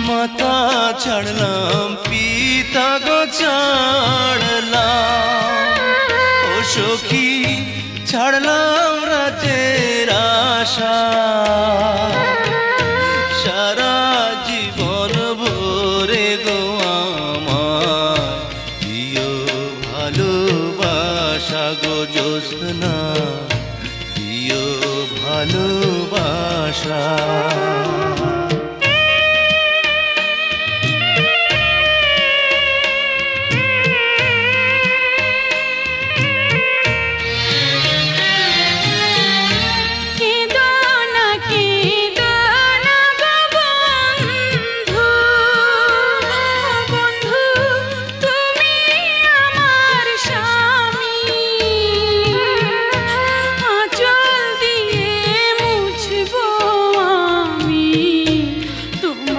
মাতা ছাড়লাম পিতা গো ছাড়লাম, ও সখী ছাড়লাম রাতের আশা। সারা জীবন ভরে গো আমার দিও ভালোবাসা গো জ্যোৎস্না, দিও ভালোবাসা।